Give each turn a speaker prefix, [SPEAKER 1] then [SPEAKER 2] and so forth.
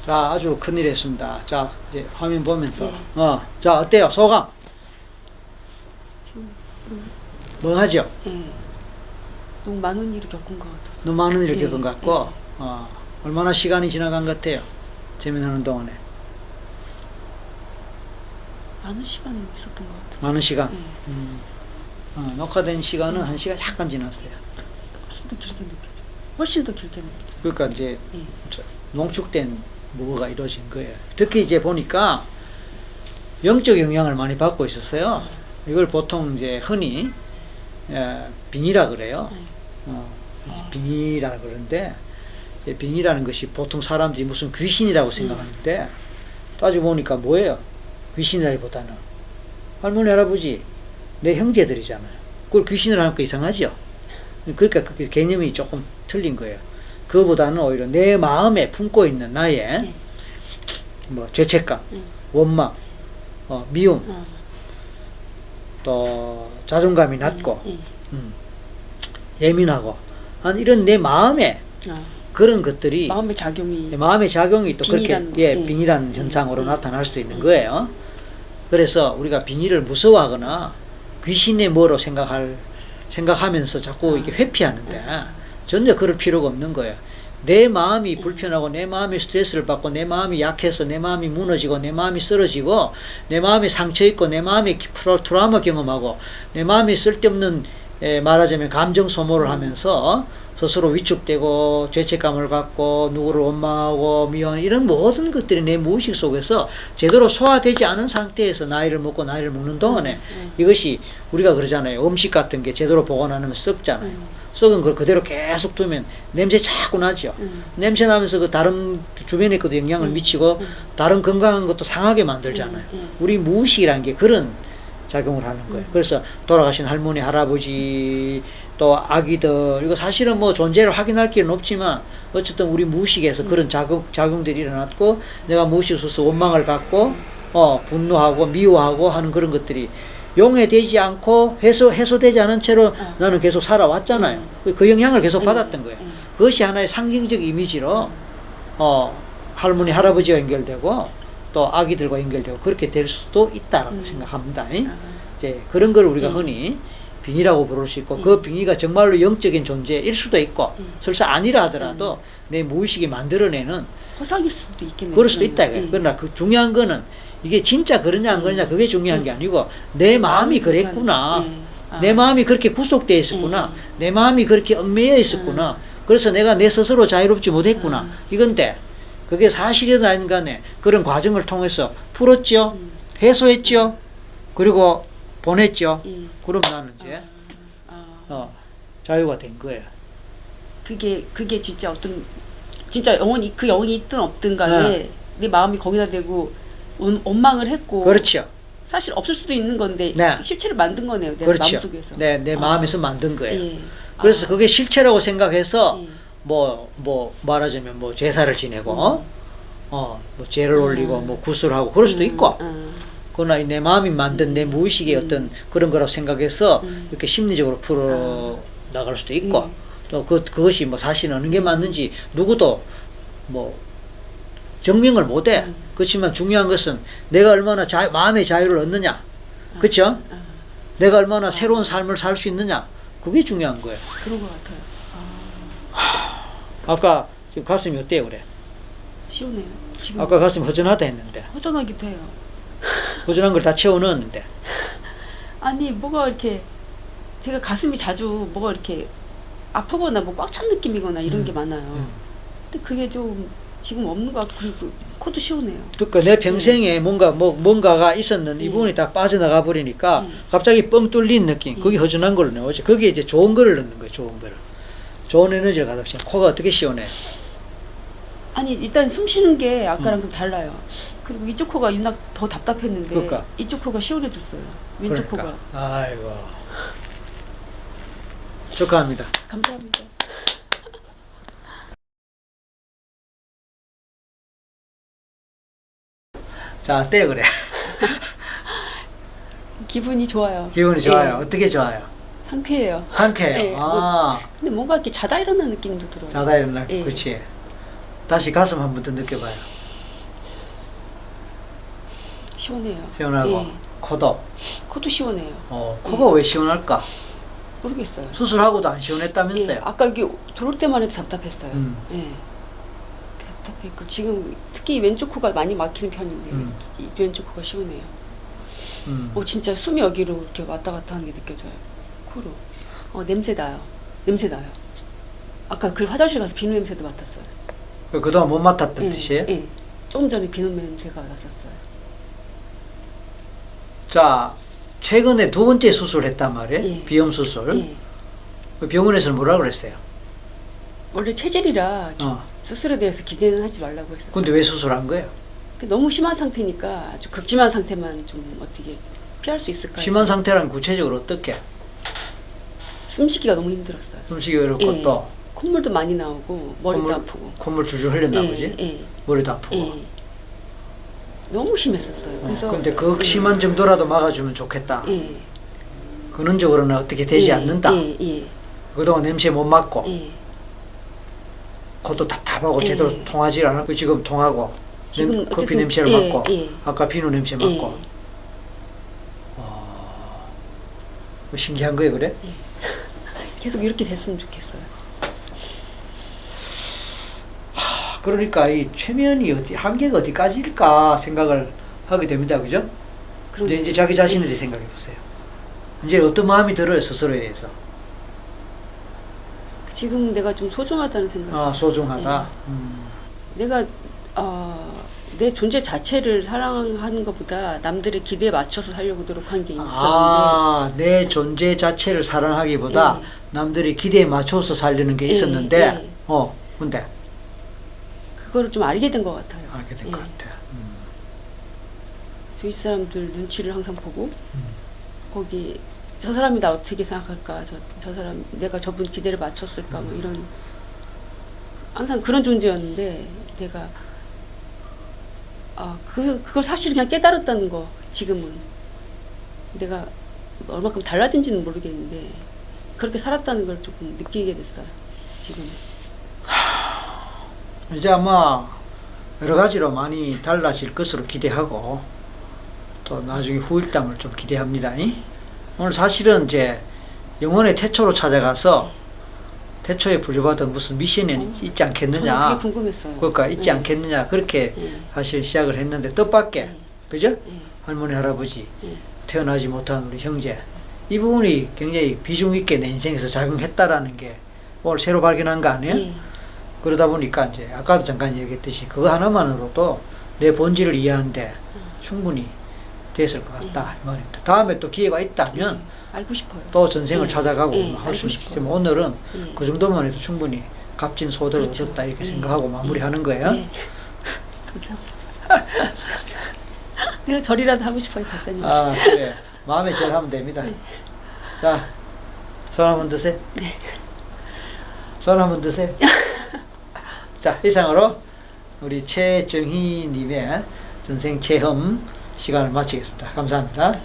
[SPEAKER 1] 자, 아주 큰일 했습니다. 자, 이제 화면 보면서.
[SPEAKER 2] 네.
[SPEAKER 1] 자, 어때요? 소감?
[SPEAKER 2] 지금
[SPEAKER 1] 멍하죠?
[SPEAKER 2] 예. 너무 많은 일을 겪은 것 같아서.
[SPEAKER 1] 너무 많은 일을
[SPEAKER 2] 예,
[SPEAKER 1] 겪은 것 같고, 얼마나 시간이 지나간 것 같아요? 재민하는 동안에.
[SPEAKER 2] 많은 시간이 있었던 것 같아요.
[SPEAKER 1] 많은 시간.
[SPEAKER 2] 예.
[SPEAKER 1] 녹화된 시간은 한 시간 약간 지났어요.
[SPEAKER 2] 훨씬 더 길게 느껴져. 훨씬 더 길게 느껴져.
[SPEAKER 1] 그러니까 이제
[SPEAKER 2] 예.
[SPEAKER 1] 농축된 뭐가 이루어진 거예요. 특히 이제 보니까 영적 영향을 많이 받고 있었어요. 이걸 보통 이제 흔히 빙이라 그래요. 빙이라 그러는데, 빙이라는 것이 보통 사람들이 무슨 귀신이라고 생각하는데, 따지고 보니까 뭐예요? 귀신이라기보다는 할머니 할아버지 내 형제들이잖아요. 그걸 귀신을 하니까 이상하죠. 그러니까 그 개념이 조금 틀린 거예요. 그거보다는 오히려 내 마음에 품고 있는 나의 뭐 죄책감, 원망, 미움, 또 자존감이 낮고 예민하고 한 이런 내 마음에 그런 것들이
[SPEAKER 2] 마음의 작용이
[SPEAKER 1] 또 그렇게 빙이라는 현상으로 나타날 수 있는 거예요. 그래서 우리가 빙의를 무서워하거나 귀신의 뭐로 생각하면서 자꾸 이렇게 회피하는데 전혀 그럴 필요가 없는 거예요. 내 마음이 불편하고 내 마음이 스트레스를 받고 내 마음이 약해서 내 마음이 무너지고 내 마음이 쓰러지고 내 마음이 상처 있고 내 마음이 트라우마 경험하고 내 마음이 쓸데없는 말하자면 감정 소모를 하면서 스스로 위축되고 죄책감을 갖고 누구를 원망하고 미워하는 이런 모든 것들이 내 무의식 속에서 제대로 소화되지 않은 상태에서 나이를 먹고 나이를 먹는 동안에 이것이 우리가 그러잖아요. 음식 같은 게 제대로 보관 안 하면 썩잖아요. 썩은 걸 그대로 계속 두면 냄새 자꾸 나죠. 냄새 나면서 그 다른 주변에 것도 영향을 미치고 다른 건강한 것도 상하게 만들잖아요. 우리 무의식이라는 게 그런 작용을 하는 거예요. 그래서 돌아가신 할머니, 할아버지, 또 아기들, 이거 사실은 뭐 존재를 확인할 길은 없지만 어쨌든 우리 무의식에서 그런 작용들이 일어났고 내가 무의식에서 원망을 갖고 분노하고 미워하고 하는 그런 것들이 용해되지 않고 해소되지 않은 채로 나는 계속 살아왔잖아요. 그 영향을 계속 받았던 거예요. 그것이 하나의 상징적 이미지로 할머니, 할아버지와 연결되고 또 아기들과 연결되고 그렇게 될 수도 있다라고 생각합니다. 이제 그런 걸 우리가 흔히 빙의라고 부를 수 있고 그 빙의가 정말로 영적인 존재일 수도 있고 설사 아니라 하더라도 내 무의식이 만들어내는
[SPEAKER 2] 허상일 수도 있겠네요.
[SPEAKER 1] 그럴 수도 있다. 그러나 그 중요한 거는 이게 진짜 그러냐 안 그러냐 그게 중요한 게 아니고 내 마음이 그랬구나. 내 마음이 그렇게 구속되어 있었구나. 내 마음이 그렇게 얽매여 있었구나. 그래서 내가 내 스스로 자유롭지 못했구나. 이건데 그게 사실이든 아닌 간에 그런 과정을 통해서 풀었죠. 해소했죠. 그리고 보냈죠. 그럼 나는 이제 자유가 된 거예요.
[SPEAKER 2] 그게 진짜 진짜 영혼이 그 영혼이 있든 없든 간에 내 마음이 거기다 대고 원망을 했고.
[SPEAKER 1] 그렇죠.
[SPEAKER 2] 사실 없을 수도 있는 건데 실체를 만든 거네요. 내
[SPEAKER 1] 그렇죠.
[SPEAKER 2] 마음속에서.
[SPEAKER 1] 내 마음에서 만든 거예요. 그래서 그게 실체라고 생각해서 뭐 말하자면 뭐 제사를 지내고 뭐 제를 올리고 뭐 구슬하고 그럴 수도 있고. 그러나 내 마음이 만든 내 무의식의 어떤 그런 거라고 생각해서 이렇게 심리적으로 풀어 나갈 수도 있고 또 그것이 뭐 사실 어느 게 맞는지 누구도 뭐 증명을 못해. 그렇지만 중요한 것은 내가 얼마나 마음의 자유를 얻느냐. 그렇죠? 내가 얼마나 새로운 삶을 살 수 있느냐. 그게 중요한 거예요.
[SPEAKER 2] 그런 것 같아요.
[SPEAKER 1] 아까 지금 가슴이 어때요 그래?
[SPEAKER 2] 시원해요. 지금
[SPEAKER 1] 아까 가슴이 허전하다 했는데.
[SPEAKER 2] 허전하기도 해요.
[SPEAKER 1] 허전한 걸 다 채워 넣었는데.
[SPEAKER 2] 아니 뭐가 이렇게 제가 가슴이 자주 뭐가 이렇게 아프거나 뭐 꽉 찬 느낌이거나 이런 게 많아요. 근데 그게 좀 지금 없는 것 같고 그리고 코도 시원해요.
[SPEAKER 1] 그러니까 내 평생에 뭔가가 있었는데 이 부분이 다 빠져나가 버리니까 갑자기 뻥 뚫린 느낌. 그게 허전한 걸로 나오죠. 거기에 이제 좋은 거를 넣는 거예요. 좋은 거를. 좋은 에너지를 가득 채워. 코가 어떻게 시원해?
[SPEAKER 2] 아니 일단 숨 쉬는 게 아까랑 좀 달라요. 그리고 이쪽 코가 유낙 더 답답했는데
[SPEAKER 1] 그러니까.
[SPEAKER 2] 이쪽 코가 시원해졌어요. 왼쪽
[SPEAKER 1] 그러니까.
[SPEAKER 2] 코가.
[SPEAKER 1] 아이고. 축하합니다.
[SPEAKER 2] 감사합니다.
[SPEAKER 1] 자, 어때요 그래?
[SPEAKER 2] 기분이 좋아요.
[SPEAKER 1] 기분이 좋아요. 어떻게 좋아요?
[SPEAKER 2] 상쾌해요.
[SPEAKER 1] 상쾌해요.
[SPEAKER 2] 네, 근데 뭔가 이렇게 자다 일어나는 느낌도 들어요.
[SPEAKER 1] 자다 일어나.
[SPEAKER 2] 예.
[SPEAKER 1] 그렇지. 다시 가슴 한 번 더 느껴봐요.
[SPEAKER 2] 시원해요.
[SPEAKER 1] 시원하고
[SPEAKER 2] 예.
[SPEAKER 1] 코도.
[SPEAKER 2] 코도 시원해요.
[SPEAKER 1] 코가 왜 시원할까?
[SPEAKER 2] 모르겠어요.
[SPEAKER 1] 수술하고도 안 시원했다면서요?
[SPEAKER 2] 예. 아까 이게 들어올 때만 해도 답답했어요.
[SPEAKER 1] 음.
[SPEAKER 2] 예. 답답했고 지금 특히 왼쪽 코가 많이 막히는 편인데 이 왼쪽 코가 시원해요. 진짜 숨이 여기로 이렇게 왔다 갔다 하는 게 느껴져요. 코로. 냄새 나요. 냄새 나요. 아까 그 화장실 가서 비누 냄새도 맡았어요.
[SPEAKER 1] 그동안 못 맡았던
[SPEAKER 2] 예.
[SPEAKER 1] 뜻이에요?
[SPEAKER 2] 예. 조금 전에 비누 냄새가 났었어요.
[SPEAKER 1] 자, 최근에 두 번째 수술했단 말이에요.
[SPEAKER 2] 예.
[SPEAKER 1] 비염 수술.
[SPEAKER 2] 예.
[SPEAKER 1] 그 병원에서는 뭐라 그랬어요?
[SPEAKER 2] 원래 체질이라
[SPEAKER 1] 어.
[SPEAKER 2] 수술에 대해서 기대는 하지 말라고 했었어요.
[SPEAKER 1] 근데 왜 수술한 거예요?
[SPEAKER 2] 너무 심한 상태니까 아주 극심한 상태만 좀 어떻게 피할 수 있을까
[SPEAKER 1] 심한
[SPEAKER 2] 해서
[SPEAKER 1] 상태란 구체적으로 어떻게?
[SPEAKER 2] 숨쉬기가 너무 힘들었어요.
[SPEAKER 1] 숨쉬기 어렵고
[SPEAKER 2] 예.
[SPEAKER 1] 또
[SPEAKER 2] 콧물도 많이 나오고 머리도
[SPEAKER 1] 콧물,
[SPEAKER 2] 아프고
[SPEAKER 1] 콧물 줄줄 흘렸나
[SPEAKER 2] 예,
[SPEAKER 1] 보지?
[SPEAKER 2] 예,
[SPEAKER 1] 머리도 아프고.
[SPEAKER 2] 예. 너무 심했었어요. 그래서
[SPEAKER 1] 근데 그 심한 정도라도 막아주면 좋겠다.
[SPEAKER 2] 예,
[SPEAKER 1] 근원적으로는 어떻게 되지
[SPEAKER 2] 예,
[SPEAKER 1] 않는다.
[SPEAKER 2] 예, 예,
[SPEAKER 1] 그동안 냄새 못 맡고
[SPEAKER 2] 예.
[SPEAKER 1] 코도 답답하고
[SPEAKER 2] 예.
[SPEAKER 1] 제대로 통하지 않았고 지금 통하고
[SPEAKER 2] 지금
[SPEAKER 1] 커피
[SPEAKER 2] 어쨌든,
[SPEAKER 1] 냄새를
[SPEAKER 2] 예,
[SPEAKER 1] 맡고
[SPEAKER 2] 예.
[SPEAKER 1] 아까 비누 냄새
[SPEAKER 2] 예.
[SPEAKER 1] 맡고 신기한 거예요, 그래?
[SPEAKER 2] 계속 이렇게 됐으면 좋겠어요.
[SPEAKER 1] 그러니까 이 최면이 한계가 어디까지일까 생각을 하게 됩니다, 그죠?
[SPEAKER 2] 그런데
[SPEAKER 1] 이제 자기 자신에 대해 생각해 보세요. 이제 어떤 마음이 들어요, 스스로에 대해서?
[SPEAKER 2] 지금 내가 좀 소중하다는 생각.
[SPEAKER 1] 소중하다.
[SPEAKER 2] 내가 내 존재 자체를 사랑하는 것보다 남들의 기대에 맞춰서 살려고 노력한 게 있었는데
[SPEAKER 1] 내 존재 자체를 사랑하기보다
[SPEAKER 2] 예.
[SPEAKER 1] 남들이 기대에 맞춰서 살려는 게
[SPEAKER 2] 예,
[SPEAKER 1] 있었는데,
[SPEAKER 2] 예.
[SPEAKER 1] 근데
[SPEAKER 2] 그거를 좀 알게 된 것 같아요.
[SPEAKER 1] 알게 된 것 같아.
[SPEAKER 2] 주위 사람들 눈치를 항상 보고 거기 저 사람이 나 어떻게 생각할까, 저 사람 내가 저분 기대를 맞췄을까, 뭐 이런 항상 그런 존재였는데 내가 그걸 사실 그냥 깨달았다는 거. 지금은 내가 얼마큼 달라진지는 모르겠는데 그렇게 살았다는 걸 조금 느끼게 됐어요. 지금
[SPEAKER 1] 이제 아마 여러 가지로 많이 달라질 것으로 기대하고 또 나중에 후일담을 좀 기대합니다. 오늘 사실은 이제 영혼의 태초로 찾아가서 태초에 부여받은 무슨 미션이 있지 않겠느냐.
[SPEAKER 2] 저는 그게 궁금했어요.
[SPEAKER 1] 그러니까 있지 않겠느냐. 그렇게 사실 시작을 했는데 뜻밖의 그죠? 할머니 할아버지 태어나지 못한 우리 형제 이 부분이 굉장히 비중 있게 내 인생에서 작용했다라는 게 오늘 새로 발견한 거 아니에요? 그러다 보니까 이제 아까도 잠깐 얘기했듯이 그거 하나만으로도 내 본질을 이해하는데 충분히 됐을 것 같다 이 말입니다. 다음에 또 기회가 있다면
[SPEAKER 2] 알고 싶어요.
[SPEAKER 1] 또 전생을 찾아가고 할 수
[SPEAKER 2] 알고
[SPEAKER 1] 있지만 오늘은 그 정도만 해도 충분히 값진 소득을
[SPEAKER 2] 그렇죠.
[SPEAKER 1] 얻었다 이렇게 생각하고 마무리하는 거예요.
[SPEAKER 2] 감사합니다. 내가 절이라도 하고 싶어요, 박사님.
[SPEAKER 1] 그래. 마음에 제일 하면 됩니다. 자, 손 한번 드세요. 손 한번 드세요. 자, 이상으로 우리 최정희 님의 전생 체험 시간을 마치겠습니다. 감사합니다.